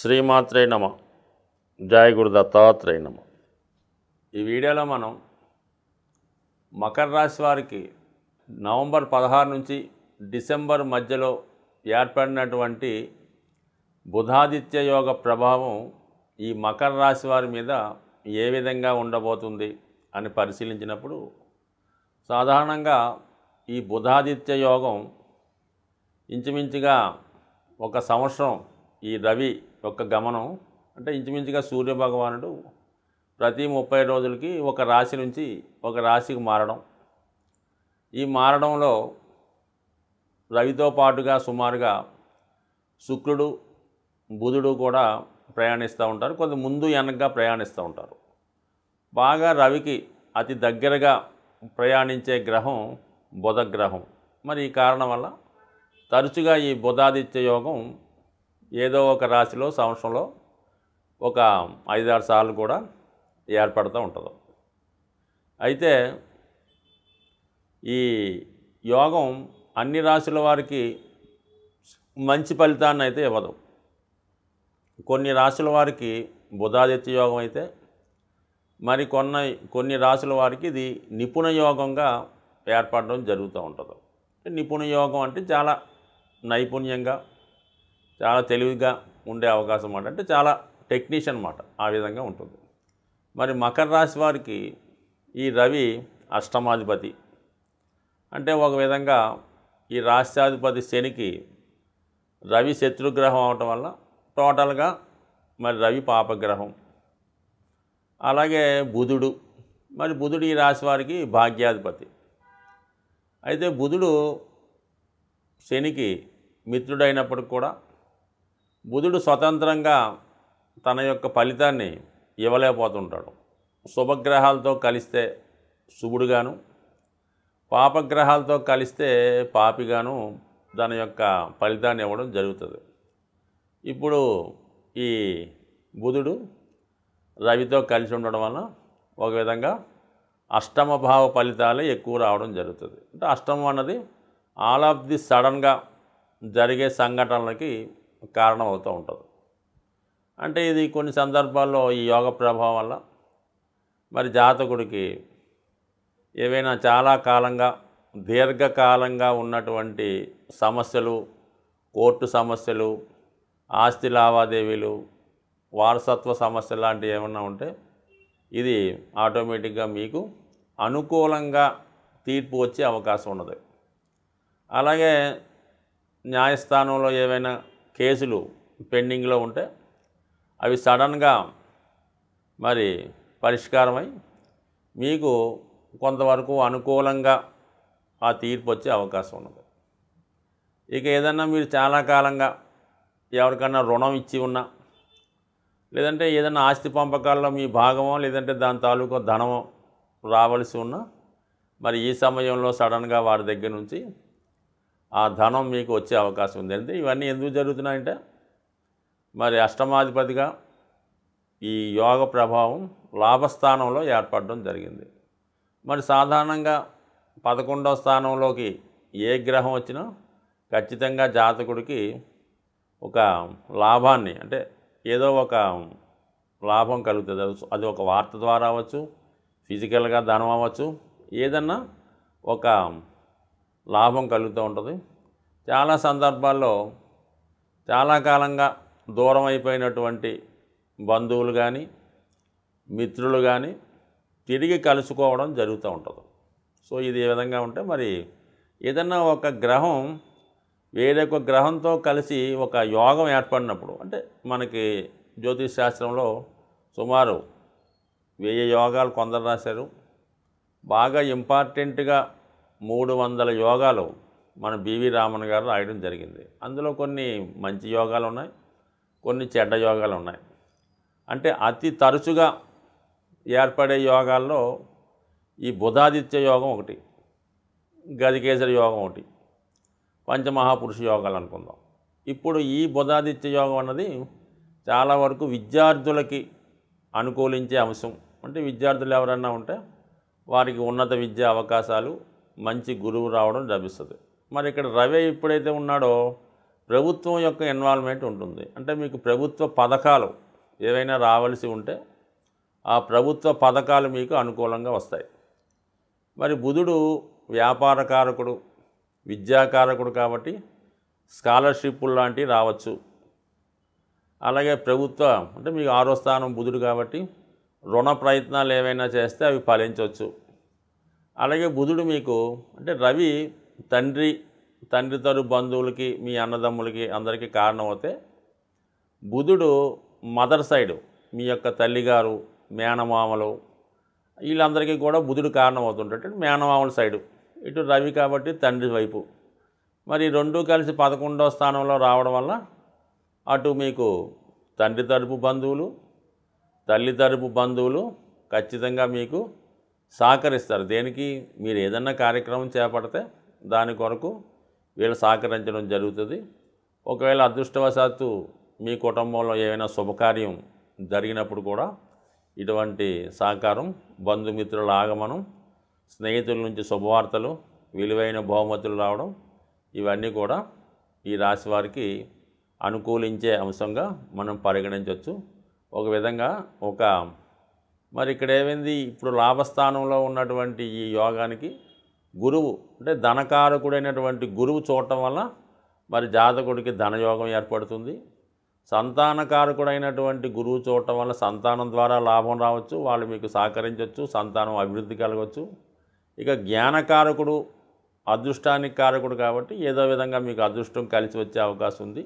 శ్రీమాత్రే నమ. జయ గురు దత్తాత్రేయ నమ. ఈ వీడియోలో మనం మకర రాశి వారికి నవంబర్ 16 నుంచి డిసెంబర్ మధ్యలో ఏర్పడినటువంటి బుధాదిత్య యోగ ప్రభావం ఈ మకర రాశి వారి మీద ఏ విధంగా ఉండబోతుంది అని పరిశీలించినప్పుడు, సాధారణంగా ఈ బుధాదిత్య యోగం ఇంచుమించుగా ఒక సంవత్సరం ఈ రవి యొక్క గమనం అంటే ఇంచుమించుగా సూర్యభగవానుడు ప్రతి 30 రోజులకి ఒక రాశి నుంచి ఒక రాశికి మారడం. ఈ మారడంలో రవితో పాటుగా సుమారుగా శుక్రుడు, బుధుడు కూడా ప్రయాణిస్తూ ఉంటారు. కొంత ముందు వెనకగా ప్రయాణిస్తూ ఉంటారు. బాగా రవికి అతి దగ్గరగా ప్రయాణించే గ్రహం బుధ గ్రహం. మరి ఈ కారణం వల్ల తరచుగా ఈ బుధాదిత్య యోగం ఏదో ఒక రాశిలో సంవత్సరంలో ఒక 5-6 సార్లు కూడా ఏర్పడుతూ ఉంటుంది. అయితే ఈ యోగం అన్ని రాశుల వారికి మంచి ఫలితాన్ని అయితే ఇవ్వదు. కొన్ని రాశుల వారికి బుధాదిత్య యోగం అయితే మరి కొన్ని రాశుల వారికి ఇది నిపుణ యోగంగా ఏర్పడడం జరుగుతూ ఉంటుంది. నిపుణ యోగం అంటే చాలా నైపుణ్యంగా, చాలా తెలివిగా ఉండే అవకాశం అన్నమాట. అంటే చాలా టెక్నీషియన్ అన్నమాట. ఆ విధంగా ఉంటుంది. మరి మకర రాశి వారికి ఈ రవి అష్టమాధిపతి. అంటే ఒక విధంగా ఈ రాష్ట్రాధిపతి శనికి రవి శత్రుగ్రహం అవటం వల్ల టోటల్గా మరి రవి పాపగ్రహం. అలాగే బుధుడు ఈ రాశి వారికి భాగ్యాధిపతి. అయితే బుధుడు శనికి మిత్రుడైనప్పటికి కూడా బుధుడు స్వతంత్రంగా తన యొక్క ఫలితాన్ని ఇవ్వలేకపోతుంటాడు. శుభగ్రహాలతో కలిస్తే శుభుడుగాను, పాపగ్రహాలతో కలిస్తే పాపిగాను తన యొక్క ఫలితాన్ని ఇవ్వడం జరుగుతుంది. ఇప్పుడు ఈ బుధుడు రవితో కలిసి ఉండడం వలన ఒక విధంగా అష్టమ భావ ఫలితాలే ఎక్కువ రావడం జరుగుతుంది. అంటే అష్టమం అన్నది ఆల్ ఆఫ్ ది సడన్గా జరిగే సంఘటనలకి కారణం అవుతూ ఉంటుంది. అంటే ఇది కొన్ని సందర్భాల్లో ఈ యోగ ప్రభావం వల్ల మరి జాతకుడికి ఏవైనా చాలా కాలంగా దీర్ఘకాలంగా ఉన్నటువంటి సమస్యలు, కోర్టు సమస్యలు, ఆస్తి లావాదేవీలు, వారసత్వ సమస్యలు లాంటివి ఏమన్నా ఉంటే ఇది ఆటోమేటిక్గా మీకు అనుకూలంగా తీర్పు వచ్చే అవకాశం ఉన్నది. అలాగే న్యాయస్థానంలో ఏవైనా కేసులు పెండింగ్లో ఉంటే అవి సడన్గా మరి పరిష్కారమై మీకు కొంతవరకు అనుకూలంగా ఆ తీర్పు వచ్చే అవకాశం ఉన్నది. ఇక ఏదన్నా మీరు చాలా కాలంగా ఎవరికన్నా రుణం ఇచ్చి ఉన్నా, లేదంటే ఏదైనా ఆస్తి పంపకాల్లో మీ భాగమో లేదంటే దాని తాలూకు ధనమో రావాల్సి ఉన్నా మరి ఈ సమయంలో సడన్గా వారి దగ్గర నుంచి ఆ ధనం మీకు వచ్చే అవకాశం ఉంది. అంటే ఇవన్నీ ఎందుకు జరుగుతున్నాయంటే మరి అష్టమాధిపతిగా ఈ యోగ ప్రభావం లాభస్థానంలో ఏర్పడడం జరిగింది. మరి సాధారణంగా 11వ స్థానంలోకి ఏ గ్రహం వచ్చినా ఖచ్చితంగా జాతకుడికి ఒక లాభాన్ని, అంటే ఏదో ఒక లాభం కలుగుతుంది. అది ఒక వార్త ద్వారా అవ్వచ్చు, ఫిజికల్గా ధనం అవ్వచ్చు, ఏదన్నా ఒక లాభం కలుగుతూ ఉంటుంది. చాలా సందర్భాల్లో చాలా కాలంగా దూరం అయిపోయినటువంటి బంధువులు కానీ మిత్రులు కానీ తిరిగి కలుసుకోవడం జరుగుతూ ఉంటుంది. సో ఇది ఏ విధంగా ఉంటే మరి ఏదన్నా ఒక గ్రహం వేరొక గ్రహంతో కలిసి ఒక యోగం ఏర్పడినప్పుడు, అంటే మనకి జ్యోతిష్ శాస్త్రంలో సుమారు 1000 యోగాలు కొందరు రాశారు. బాగా ఇంపార్టెంట్గా 300 యోగాలు మన బివి రామన్ గారు రాయడం జరిగింది. అందులో కొన్ని మంచి యోగాలు ఉన్నాయి, కొన్ని చెడ్డ యోగాలు ఉన్నాయి. అంటే అతి తరచుగా ఏర్పడే యోగాల్లో ఈ బుధాదిత్య యోగం ఒకటి, గజకేసరి యోగం ఒకటి, పంచమహాపురుష యోగాలు అనుకుందాం. ఇప్పుడు ఈ బుధాదిత్య యోగం అన్నది చాలా వరకు విద్యార్థులకి అనుకూలించే అంశం. అంటే విద్యార్థులు ఎవరన్నా ఉంటే వారికి ఉన్నత విద్యా అవకాశాలు, మంచి గురువు రావడం లభిస్తుంది. మరి ఇక్కడ రవి ఎప్పుడైతే ఉన్నాడో ప్రభుత్వం యొక్క ఇన్వాల్వ్మెంట్ ఉంటుంది. అంటే మీకు ప్రభుత్వ పథకాలు ఏవైనా రావాల్సి ఉంటే ఆ ప్రభుత్వ పథకాలు మీకు అనుకూలంగా వస్తాయి. మరి బుధుడు వ్యాపారకారకుడు, విద్యాకారకుడు కాబట్టి స్కాలర్షిప్పులు లాంటివి రావచ్చు. అలాగే ప్రభుత్వ అంటే మీకు 6వ స్థానం బుధుడు కాబట్టి రుణ ప్రయత్నాలు ఏవైనా చేస్తే అవి ఫలించవచ్చు. అలాగే బుధుడు మీకు అంటే రవి తండ్రి తరపు బంధువులకి, మీ అన్నదమ్ములకి అందరికీ కారణం అవుతే, బుధుడు మదర్ సైడు మీ యొక్క తల్లిగారు, మేనమామలు వీళ్ళందరికీ కూడా బుధుడు కారణం అవుతుంటాడు. మేనమామల సైడు ఇటు రవి కాబట్టి తండ్రి వైపు. మరి రెండూ కలిసి 11వ స్థానంలో రావడం వల్ల అటు మీకు తండ్రి తరపు బంధువులు, తల్లి తరపు బంధువులు ఖచ్చితంగా మీకు సహకరిస్తారు. దేనికి? మీరు ఏదన్నా కార్యక్రమం చేపడితే దాని కొరకు వీళ్ళు సహకరించడం జరుగుతుంది. ఒకవేళ అదృష్టవశాత్తు మీ కుటుంబంలో ఏమైనా శుభకార్యం జరిగినప్పుడు కూడా ఇటువంటి సహకారం, బంధుమిత్రుల ఆగమనం, స్నేహితుల నుంచి శుభవార్తలు, విలువైన బహుమతులు రావడం ఇవన్నీ కూడా ఈ రాశి వారికి అనుకూలించే అంశంగా మనం పరిగణించవచ్చు. ఒక విధంగా మరి ఇక్కడ ఏమైంది, ఇప్పుడు లాభస్థానంలో ఉన్నటువంటి ఈ యోగానికి గురువు అంటే ధనకారకుడైనటువంటి గురువు చూడటం వల్ల మరి జాతకుడికి ధనయోగం ఏర్పడుతుంది. సంతానకారకుడైనటువంటి గురువు చూడటం వల్ల సంతానం ద్వారా లాభం రావచ్చు, వాళ్ళు మీకు సహకరించవచ్చు, సంతానం అభివృద్ధి కలగవచ్చు. ఇక జ్ఞానకారకుడు అదృష్టానికి కారకుడు కాబట్టి ఏదో విధంగా మీకు అదృష్టం కలిసి వచ్చే అవకాశం ఉంది.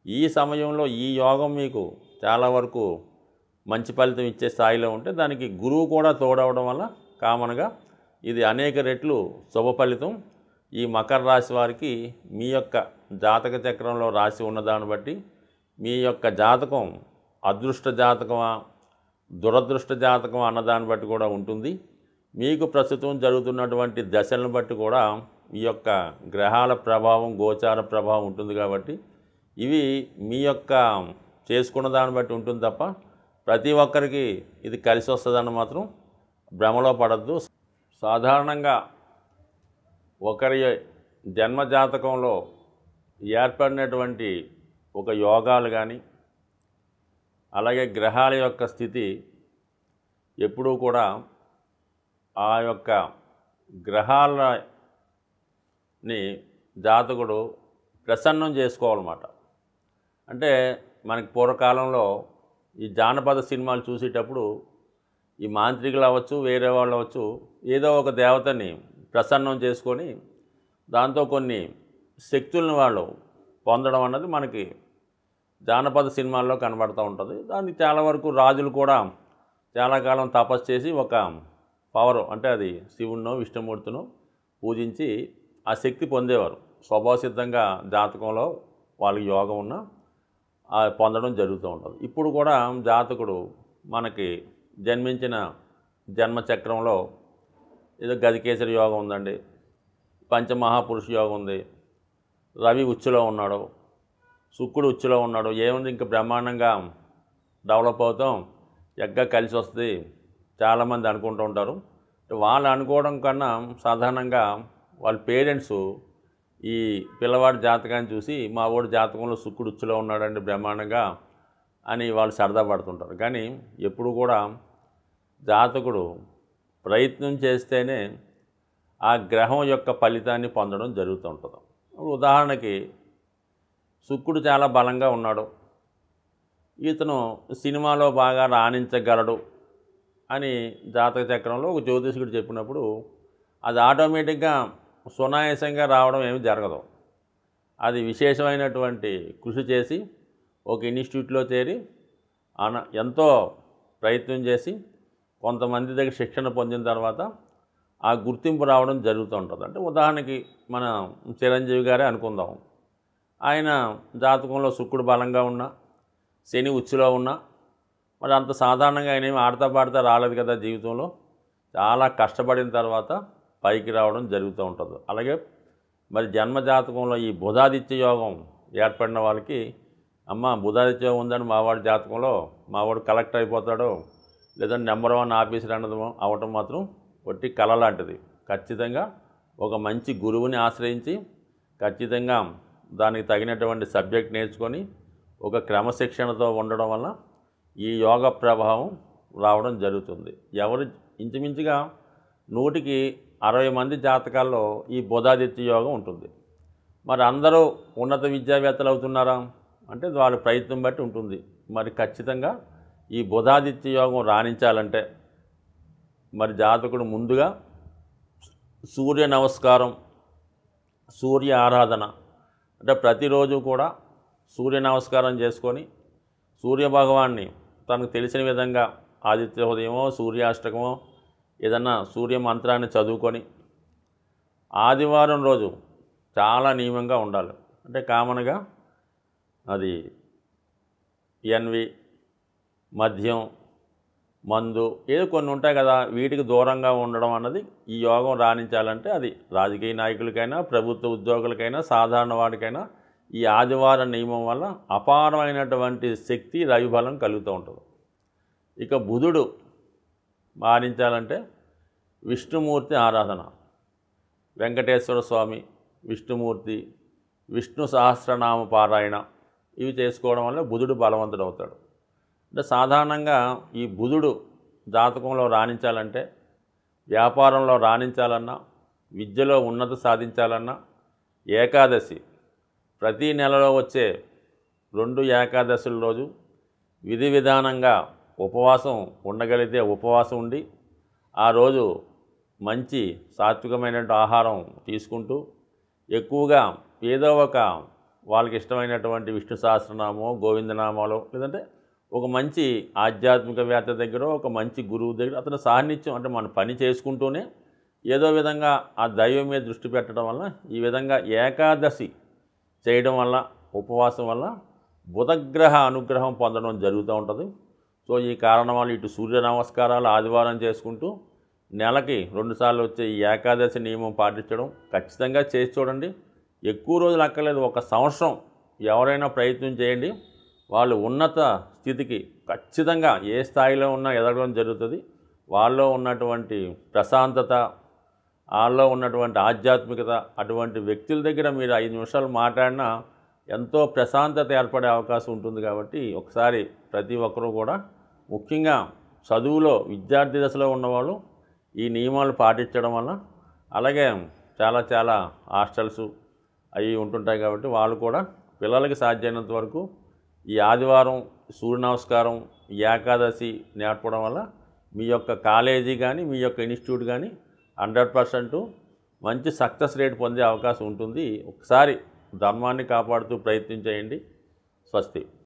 ఈ సమయంలో ఈ యోగం మీకు చాలా వరకు మంచి ఫలితం ఇచ్చే స్థాయిలో ఉంటే దానికి గురువు కూడా తోడవడం వల్ల కామన్గా ఇది అనేక రెట్లు శుభ ఫలితం ఈ మకర రాశి వారికి మీ యొక్క జాతక చక్రంలో రాసి ఉన్నదాన్ని బట్టి మీ యొక్క జాతకం అదృష్ట జాతకమా దురదృష్ట జాతకమా అన్నదాన్ని బట్టి కూడా ఉంటుంది. మీకు ప్రస్తుతం జరుగుతున్నటువంటి దశలను బట్టి కూడా ఈ యొక్క గ్రహాల ప్రభావం, గోచార ప్రభావం ఉంటుంది. కాబట్టి ఇవి మీ యొక్క చేసుకున్న దాన్ని బట్టి ఉంటుంది తప్ప ప్రతి ఒక్కరికి ఇది కలిసి వస్తుందని మాత్రం భ్రమలో పడద్దు. సాధారణంగా ఒకరి జన్మజాతకంలో ఏర్పడినటువంటి ఒక యోగాలు కానీ అలాగే గ్రహాల యొక్క స్థితి ఎప్పుడూ కూడా ఆ యొక్క గ్రహాలని జాతకుడు ప్రసన్నం చేసుకోవాలన్నమాట. అంటే మనకి పూర్వకాలంలో ఈ జానపద సినిమాలు చూసేటప్పుడు ఈ మాంత్రికులు అవ్వచ్చు, వేరే వాళ్ళు అవ్వచ్చు, ఏదో ఒక దేవతని ప్రసన్నం చేసుకొని దాంతో కొన్ని శక్తులను వాళ్ళు పొందడం అన్నది మనకి జానపద సినిమాల్లో కనబడుతూ ఉంటుంది. దానికి చాలా వరకు రాజులు కూడా చాలా కాలం తపస్సు చేసి ఒక పవర్ అంటే అది శివుణ్ణో విష్ణుమూర్తినో పూజించి ఆ శక్తి పొందేవారు. స్వభావసిద్ధంగా జాతకంలో వాళ్ళకి యోగం ఉన్న పొందడం జరుగుతూ ఉంటుంది. ఇప్పుడు కూడా జాతకుడు మనకి జన్మించిన జన్మచక్రంలో ఏదో గజకేసరి యోగం ఉందండి, పంచమహాపురుష యోగం ఉంది, రవి ఉచ్చులో ఉన్నాడు, శుక్రుడు ఉచ్చులో ఉన్నాడు, ఏముంది ఇంకా బ్రహ్మాండంగా డెవలప్ అవుతాం, ఎగ్గా కలిసి వస్తుంది చాలామంది అనుకుంటూ ఉంటారు. వాళ్ళు అనుకోవడం కన్నా సాధారణంగా వాళ్ళ పేరెంట్స్ ఈ పిల్లవాడి జాతకాన్ని చూసి మా వాడి జాతకంలో శుక్రుడు ఉచ్చులో ఉన్నాడండి బ్రహ్మాండంగా అని వాళ్ళు సరదా పడుతుంటారు. కానీ ఎప్పుడు కూడా జాతకుడు ప్రయత్నం చేస్తేనే ఆ గ్రహం యొక్క ఫలితాన్ని పొందడం జరుగుతూ ఉంటుంది. ఉదాహరణకి శుక్రుడు చాలా బలంగా ఉన్నాడు, ఇతను సినిమాలో బాగా రాణించగలడు అని జాతక చక్రంలో ఒక జ్యోతిష్కుడు చెప్పినప్పుడు అది ఆటోమేటిక్గా సునాయాసంగా రావడం ఏమి జరగదు. అది విశేషమైనటువంటి కృషి చేసి ఒక ఇన్స్టిట్యూట్లో చేరి ఎంతో ప్రయత్నం చేసి కొంతమంది దగ్గర శిక్షణ పొందిన తర్వాత ఆ గుర్తింపు రావడం జరుగుతూ ఉంటుంది. అంటే ఉదాహరణకి మన చిరంజీవి గారే అనుకుందాం, ఆయన జాతకంలో శుక్రుడు బలంగా ఉన్నా శని ఉచ్చులో ఉన్నా మరి అంత సాధారణంగా ఆయన ఏమి ఆడతా పాడుతా రాలేదు కదా, జీవితంలో చాలా కష్టపడిన తర్వాత పైకి రావడం జరుగుతూ ఉంటుంది. అలాగే మరి జన్మజాతకంలో ఈ బుధాదిత్య యోగం ఏర్పడిన వాళ్ళకి బుధాదిత్య యోగం ఉందని మావాడి జాతకంలో మావాడు కలెక్టర్ అయిపోతాడు లేదంటే నెంబర్ 1 ఆఫీసర్ అన్నది అవటం మాత్రం ఒట్టి కళ లాంటిది. ఖచ్చితంగా ఒక మంచి గురువుని ఆశ్రయించి ఖచ్చితంగా దానికి తగినటువంటి సబ్జెక్ట్ నేర్చుకొని ఒక క్రమశిక్షణతో ఉండడం వల్ల ఈ యోగ ప్రభావం రావడం జరుగుతుంది. ఎవరు ఇంచుమించుగా 100కి 60 మంది జాతకాల్లో ఈ బుధాదిత్య యోగం ఉంటుంది. మరి అందరూ ఉన్నత విద్యావేత్తలు అవుతున్నారా అంటే వాళ్ళ ప్రయత్నం బట్టి ఉంటుంది. మరి ఖచ్చితంగా ఈ బుధాదిత్య యోగం రాణించాలంటే మరి జాతకుడు ముందుగా సూర్య నమస్కారం, సూర్య ఆరాధన అంటే ప్రతిరోజు కూడా సూర్య నమస్కారం చేసుకొని సూర్యభగవాన్ని తనకు తెలిసిన విధంగా ఆదిత్య హృదయమో సూర్యాష్టకమో ఏదన్నా సూర్య మంత్రాన్ని చదువుకొని ఆదివారం రోజు చాలా నియమంగా ఉండాలి. అంటే కామన్గా అది ఎన్వి, మద్యం, మందు ఏదో కొన్ని ఉంటాయి కదా, వీటికి దూరంగా ఉండడం అన్నది ఈ యోగం రాణించాలంటే అది రాజకీయ నాయకులకైనా ప్రభుత్వ ఉద్యోగులకైనా సాధారణ వాడికైనా ఈ ఆదివారం నియమం వల్ల అపారమైనటువంటి శక్తి రవిబలం కలుగుతూ ఉంటుంది. ఇక బుధుడు మారించాలంటే విష్ణుమూర్తి ఆరాధన, వెంకటేశ్వర స్వామి, విష్ణుమూర్తి, విష్ణు సహస్రనామ పారాయణ ఇవి చేసుకోవడం వల్ల బుధుడు బలవంతుడు అవుతాడు. అంటే సాధారణంగా ఈ బుధుడు జాతకంలో రాణించాలంటే వ్యాపారంలో రాణించాలన్నా విద్యలో ఉన్నతి సాధించాలన్నా ఏకాదశి ప్రతి నెలలో వచ్చే 2 ఏకాదశుల రోజు విధి విధానంగా ఉపవాసం ఉండగలిగితే ఉపవాసం ఉండి ఆ రోజు మంచి సాత్వికమైనటువంటి ఆహారం తీసుకుంటూ ఎక్కువగా ఏదో ఒక వాళ్ళకి ఇష్టమైనటువంటి విష్ణు సహస్రనామో గోవిందనామాలో లేదంటే ఒక మంచి ఆధ్యాత్మికవేత్త దగ్గర ఒక మంచి గురువు దగ్గర అతను సాన్నిధ్యం అంటే మన పని చేసుకుంటూనే ఏదో విధంగా ఆ దైవం మీద దృష్టి పెట్టడం వల్ల ఈ విధంగా ఏకాదశి చేయడం వల్ల ఉపవాసం వల్ల బుధగ్రహ అనుగ్రహం పొందడం జరుగుతూ ఉంటుంది. సో ఈ కారణం వల్ల ఇటు సూర్య నమస్కారాలు ఆదివారం చేసుకుంటూ నెలకి 2 సార్లు వచ్చే ఈ ఏకాదశి నియమం పాటించడం ఖచ్చితంగా చేసి చూడండి. ఎక్కువ రోజులు అక్కర్లేదు, 1 సంవత్సరం ఎవరైనా ప్రయత్నం చేయండి. వాళ్ళు ఉన్నత స్థితికి ఖచ్చితంగా ఏ స్థాయిలో ఉన్నా ఎదగడం జరుగుతుంది. వాళ్ళలో ఉన్నటువంటి ప్రశాంతత, వాళ్ళలో ఉన్నటువంటి ఆధ్యాత్మికత అటువంటి వ్యక్తుల దగ్గర మీరు 5 నిమిషాలు మాట్లాడినా ఎంతో ప్రశాంతత ఏర్పడే అవకాశం ఉంటుంది. కాబట్టి ఒకసారి ప్రతి ఒక్కరూ కూడా ముఖ్యంగా చదువులో విద్యార్థి దశలో ఉన్నవాళ్ళు ఈ నియమాలు పాటించడం వల్ల అలాగే చాలా హాస్టల్స్ అవి ఉంటుంటాయి కాబట్టి వాళ్ళు కూడా పిల్లలకి సాధ్యమైనంత వరకు ఈ ఆదివారం సూర్య నమస్కారం ఏకాదశి నేర్పడం వల్ల మీ యొక్క కాలేజీ కానీ మీ యొక్క ఇన్స్టిట్యూట్ కానీ 100% మంచి సక్సెస్ రేట్ పొందే అవకాశం ఉంటుంది. ఒకసారి ధర్మాన్ని కాపాడుతూ ప్రయత్నం చేయండి. స్వస్తి.